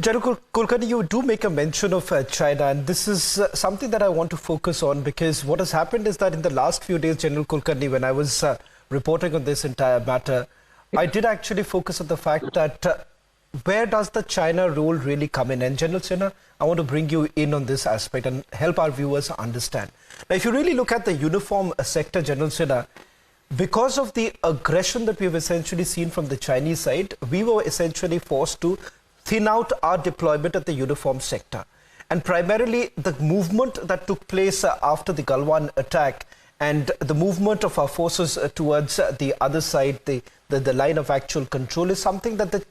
General Kulkarni, you do make a mention of China, and this is something that I want to focus on, because what has happened is that in the last few days, General Kulkarni, when I was reporting on this entire matter, I did actually focus on the fact that where does the China role really come in? And General Sinha, I want to bring you in on this aspect and help our viewers understand. Now, if you really look at the uniform sector, General Sinha, because of the aggression that we have essentially seen from the Chinese side, we were essentially forced to thin out our deployment at the uniform sector. And primarily the movement that took place after the Galwan attack and the movement of our forces towards the other side, the line of actual control, is something that the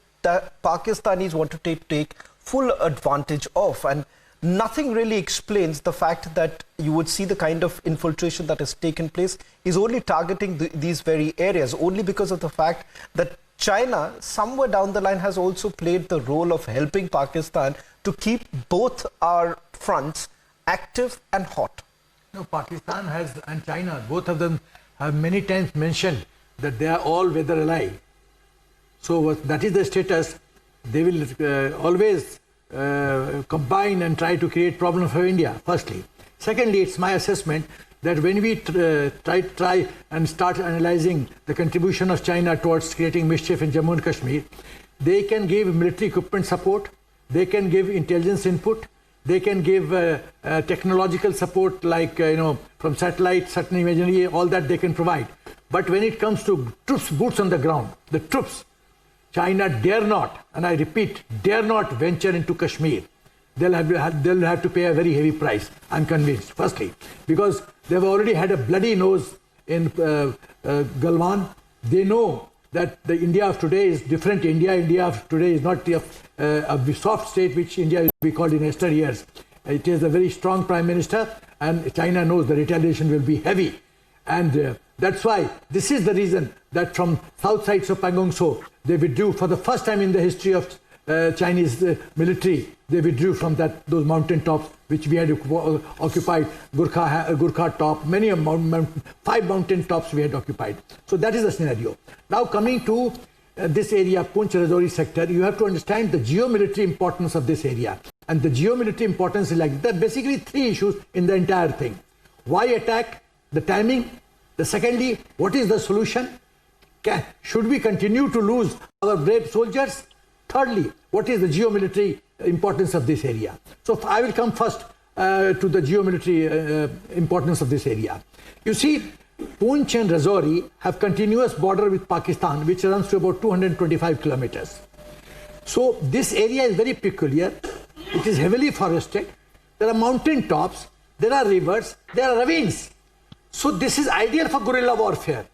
Pakistanis want to take full advantage of. And nothing really explains the fact that you would see the kind of infiltration that has taken place is only targeting these very areas, only because of the fact that China, somewhere down the line, has also played the role of helping Pakistan to keep both our fronts active and hot. No, Pakistan has and China, both of them have many times mentioned that they are all weather ally. So that is the status. They will always combine and try to create problems for India, firstly. Secondly, it's my assessment that when we try and start analyzing the contribution of China towards creating mischief in Jammu and Kashmir, they can give military equipment support, they can give intelligence input, they can give technological support like, from satellite, certain imagery, all that they can provide. But when it comes to troops, boots on the ground, the troops, China dare not, and I repeat, dare not venture into Kashmir. They'll have to pay a very heavy price, I'm convinced, firstly, because they've already had a bloody nose in Galwan. They know that the India of today is different. India of today is not a soft state which India will be called in yesteryears. It is a very strong prime minister, and China knows the retaliation will be heavy. And that's why this is the reason that from south sides of Pangong Tso, they withdrew for the first time in the history of Chinese military. They withdrew from those mountain tops which we had occupied. Gurkha top, 5 mountain tops we had occupied. So that is the scenario. Now coming to this area, Poonch Rajouri sector, you have to understand the geomilitary importance of this area. And the geomilitary importance is like, there are basically 3 issues in the entire thing. Why attack? The timing. The secondly, what is the solution? Should we continue to lose our brave soldiers? Thirdly, what is the geomilitary importance of this area? So I will come first to the geomilitary importance of this area. You see, Poonch and Rajouri have continuous border with Pakistan, which runs to about 225 kilometers. So this area is very peculiar. It is heavily forested. There are mountain tops, there are rivers, there are ravines. So this is ideal for guerrilla warfare.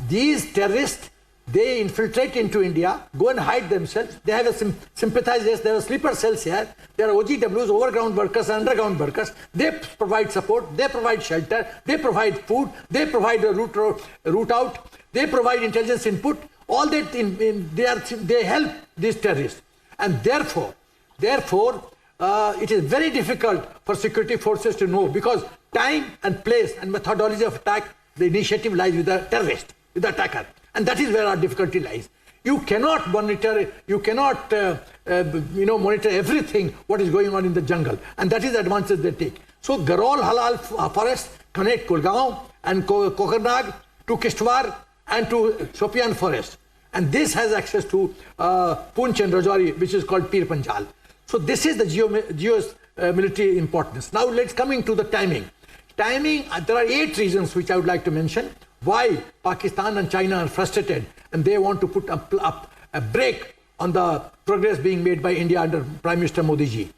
These terrorists, they infiltrate into India, go and hide themselves. They have sympathizers, there are sleeper cells here. There are OGWs, overground workers, underground workers. They provide support, they provide shelter, they provide food, they provide a route out, they provide intelligence input. All that they help these terrorists. And therefore, it is very difficult for security forces to know, because time and place and methodology of attack, the initiative lies with the terrorist, with the attacker. And that is where our difficulty lies. You cannot monitor, monitor everything what is going on in the jungle. And that is the advantage they take. So Garol Halal forest connect Kulgaon and Kokarnag to Kishtwar and to Shopian forest. And this has access to Poonch and Rajouri, which is called Pir Panjal. So this is the military importance. Now let's coming to the timing. There are 8 reasons which I would like to mention why Pakistan and China are frustrated and they want to put a brake on the progress being made by India under Prime Minister Modi ji.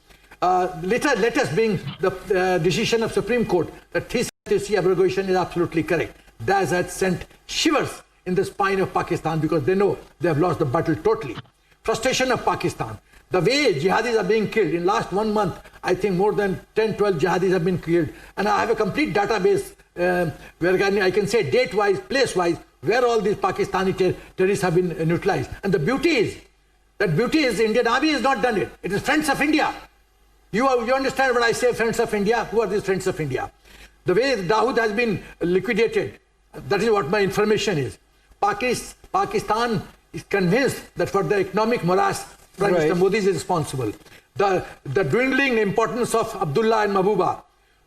Latest being the decision of Supreme Court that 370 abrogation is absolutely correct. That has sent shivers in the spine of Pakistan, because they know they have lost the battle totally. Frustration of Pakistan. The way jihadis are being killed, in last 1 month, I think more than 10-12 jihadis have been killed. And I have a complete database where I can say date-wise, place-wise, where all these Pakistani terrorists have been neutralized. And the beauty is Indian Army has not done it. It is Friends of India. You understand when I say Friends of India? Who are these Friends of India? The way Dawood has been liquidated, that is what my information is. Pakistan is convinced that for the economic morass, Prime Minister Modi is responsible. The dwindling importance of Abdullah and Mahbuba,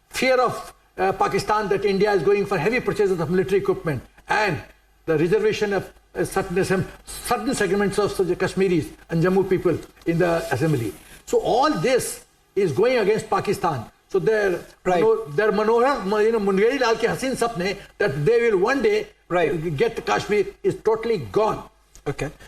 fear of Pakistan that India is going for heavy purchases of military equipment, and the reservation of certain segments of the Kashmiris and Jammu people in the assembly. So all this is going against Pakistan. So their Manohar, Mungeri Lal ke Hasin sapne that they will one day get Kashmir is totally gone. Okay.